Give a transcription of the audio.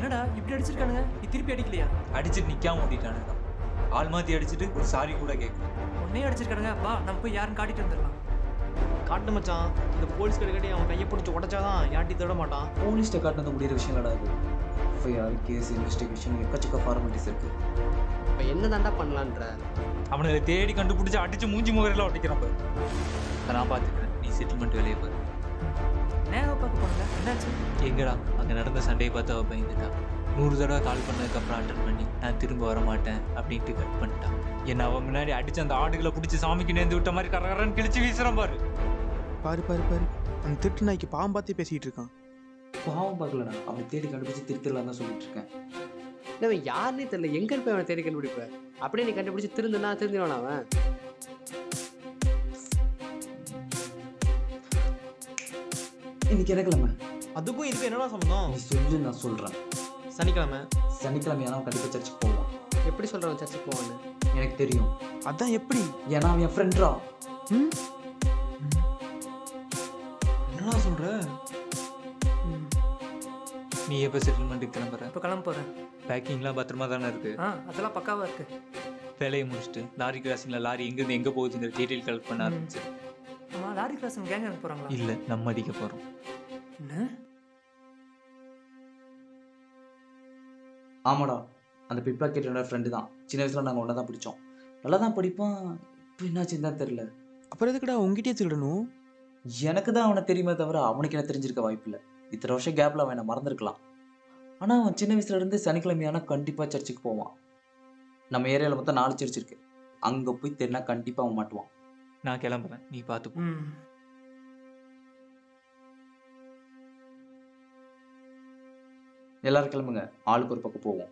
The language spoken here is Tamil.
என்னடா இப்படி அடிச்சிருக்கானுங்க? நீ திருப்பி அடிக்கலையா? அடிச்சுட்டு நிக்காம ஓட்டிட்டானுங்க. ஆள் மாத்தி அடிச்சுட்டு ஒரு சாரி கூட கேட்கல. உன்னையே அடிச்சிருக்கானுங்க. வா நம்ம போய் யாருன்னு காட்டிட்டு வந்துடலாம். காட்டு மச்சான். இந்த போலீஸ் கட்டி அவன் கையை பிடிச்சி உடச்சாதான் யாட்டி தேட மாட்டான். போலீஸ்ட்டை காட்டினது முடியிற விஷயம் கிடையாது. எஃப்ஐஆர், கேஸ், இன்வெஸ்டிகேஷன் எக்கச்சக்க ஃபார்மாலிட்டிஸ் இருக்கு. இப்போ என்ன தாண்டா பண்ணலான்ற? அவனுங்களை தேடி கண்டுபிடிச்சு அடிச்சு மூஞ்சி முகரெல்லாம் ஒட்டிக்கிறான் பாரு. அதை நான் பார்த்துக்கிறேன். நீ செட்டில்மெண்ட் வேலையை பாரு. நேக பார்க்க போனல என்னாச்சு? எங்கடா அங்கே நடந்த சண்டையை பார்த்து அவள் பயந்துட்டான். 100 தடவை கால் பண்ணதுக்கப்புறம் அட்டன் பண்ணி நான் திரும்ப வர மாட்டேன் அப்படின்ட்டு கட் பண்ணிட்டான். என்னை அவன் முன்னாடி அடிச்சு அந்த ஆடுகளை பிடிச்சி சாமிக்கு நேர்ந்து விட்ட மாதிரி கரகரன்னு கிழிச்சு வீசுறான் பாரு. பாரு பாரு பாரு, அந்த திருட்டு நாய்க்கு பாவம் பார்த்தே பேசிட்டு இருக்கான். பாவம் பார்க்கலடா, அவனை தேடி கண்டுபிடிச்சு திருத்தலாம் தான் சொல்லிட்டு இருக்கேன். அவன் யாருன்னே தெரியல, எங்க இருப்ப அவனை தேடி கண்டுபிடிப்ப? அப்படியே நீ கண்டுபிடிச்சு திருந்திடுவான் அவன். இன்னைக்கு என்ன கிழமை? அதுக்கும் இதுக்கு என்னடா சம்பந்தம்? நீ சொல்லு, நான் சொல்றேன். சனிக்கிழமை. சனிக்கிழமையான அவன் கண்டிப்பா சர்ச்சுக்கு போவான். எப்படி சொல்றவன் சர்ச்சுக்கு போவான்னு எனக்கு தெரியும். அதான் எப்படி? ஏன்னா அவன் என் ஃப்ரெண்ட்ரா. என்னடா சொல்ற? நீ எப்போ செட்டில்மெண்ட்டுக்கு கிளம்புற? இப்போ கிளம்ப போறேன். பேக்கிங்லாம் பத்திரமா தானே இருக்கு? அதெல்லாம் பக்காவா இருக்கு. வேலையை முடிச்சுட்டு லாரி கிராசிங்கில் லாரி எங்கேருந்து எங்கே போகுதுங்கிற டீட்டெயில் கலெக்ட் பண்ண ஆரம்பிச்சு. ஆமா, லாரி கிராசிங் கேங் அனுப்ப போறாங்களா? இல்லை, நம்ம அடிக்க போகிறோம். என்ன? ஆமாடா, அந்த பிக் பாக்கெட்டோட ஃப்ரெண்டு தான். சின்ன வயசுல நாங்கள் ஒன்றா தான் பிடிச்சோம். நல்லா தான் படிப்பான். இப்போ என்னாச்சுன்னு தான் தெரியல. அப்புறம் எதுக்குடா உங்ககிட்டயே திருடணும்? எனக்கு தான் அவனை தெரியுமே தவிர அவனுக்கு என்ன தெரிஞ்சிருக்க வாய்ப்பில்லை. இத்தனை வருஷம் கேப்பில் அவன் என்ன மறந்துருக்கலாம். ஆனால் அவன் சின்ன வயசுலேருந்து சனிக்கிழமையானா கண்டிப்பாக சர்ச்சுக்கு போவான். நம்ம ஏரியாவில் மொத்தம் 4 சர்ச் இருக்கு. அங்கே போய் தெரினா கண்டிப்பாக அவன் மாட்டுவான். நான் கிளம்புறேன், நீ பார்த்துப்போ. எல்லாரும் கிளம்புங்க, ஆளுக்கு ஒரு பக்கம் போவோம்.